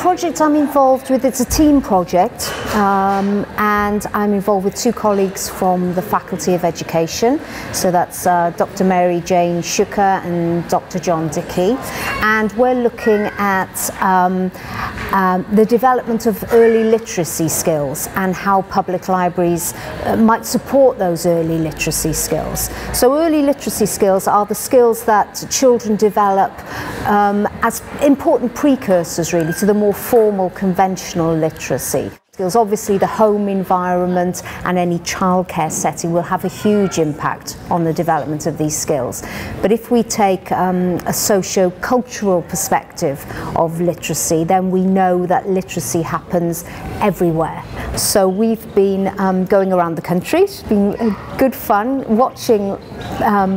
project I'm involved with, it's a team project, and I'm involved with two colleagues from the Faculty of Education. So that's Dr. Mary Jane Shuker and Dr. John Dickey. And we're looking at the development of early literacy skills and how public libraries might support those early literacy skills. So early literacy skills are the skills that children develop as important precursors really to the more formal conventional literacy. Skills. Obviously the home environment and any childcare setting will have a huge impact on the development of these skills. But if we take a socio-cultural perspective of literacy, then we know that literacy happens everywhere. So we've been going around the country. It's been good fun watching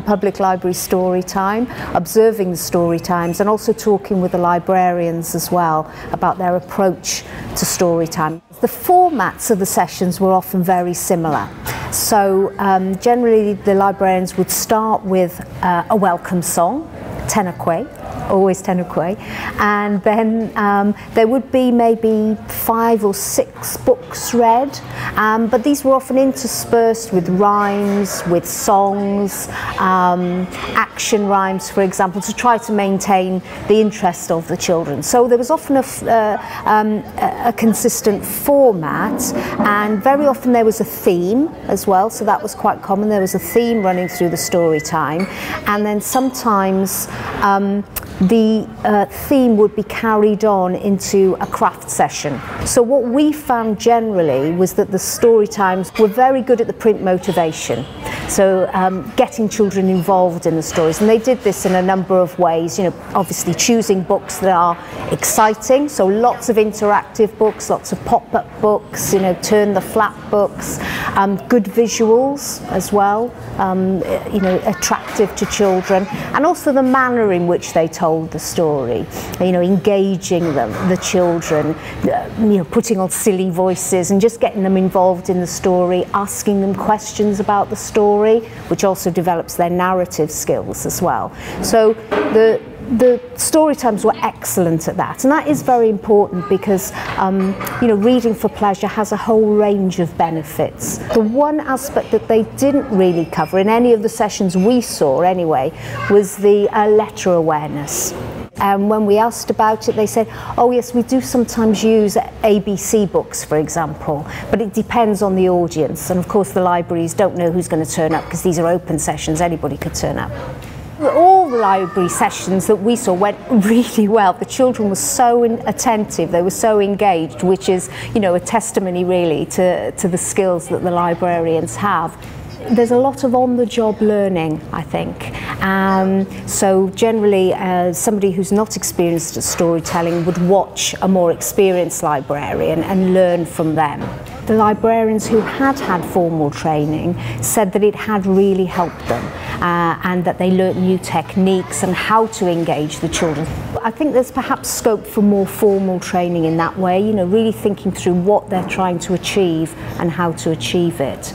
public library story time, observing the story times, and also talking with the librarians as well about their approach to story time. The formats of the sessions were often very similar. So generally the librarians would start with a welcome song, Tenakwe, always Tenakwe, and then there would be maybe 5 or 6 books read, but these were often interspersed with rhymes, with songs, action rhymes, for example, to try to maintain the interest of the children. So there was often a consistent format, and very often there was a theme as well, so that was quite common. There was a theme running through the story time, and then sometimes the theme would be carried on into a craft session. So what we found generally was that the story times were very good at the print motivation. So getting children involved in the stories, and they did this in a number of ways. You know, obviously choosing books that are exciting, so lots of interactive books, lots of pop-up books, you know, turn the flap books, good visuals as well, you know, attractive to children, and also the manner in which they told the story, you know, engaging the children, you know, putting on silly voices and just getting them involved in the story, asking them questions about the story, which also develops their narrative skills as well. So the story times were excellent at that, and that is very important because you know, reading for pleasure has a whole range of benefits. The one aspect that they didn't really cover in any of the sessions we saw anyway was the letter awareness. And when we asked about it, they said, oh yes, we do sometimes use ABC books, for example, but it depends on the audience. And of course the libraries don't know who's going to turn up because these are open sessions, anybody could turn up. All the library sessions that we saw went really well. The children were so attentive, they were so engaged, which is, you know, a testimony really to the skills that the librarians have. There's a lot of on-the-job learning, I think. So generally, somebody who's not experienced at storytelling would watch a more experienced librarian and learn from them. The librarians who had had formal training said that it had really helped them, and that they learnt new techniques and how to engage the children. I think there's perhaps scope for more formal training in that way, you know, really thinking through what they're trying to achieve and how to achieve it.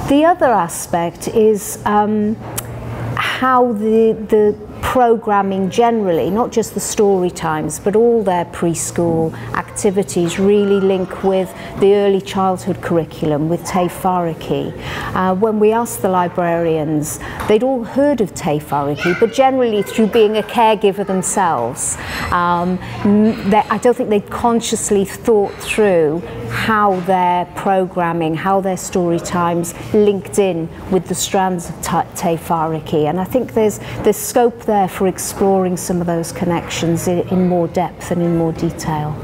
The other aspect is how the programming generally, not just the story times, but all their preschool activities really link with the early childhood curriculum, with Te Whāriki. When we asked the librarians, they'd all heard of Te Whāriki, but generally through being a caregiver themselves, I don't think they'd consciously thought through how their programming, how their story times linked in with the strands of Te Whāriki. And I think there's scope there for exploring some of those connections in more depth and in more detail.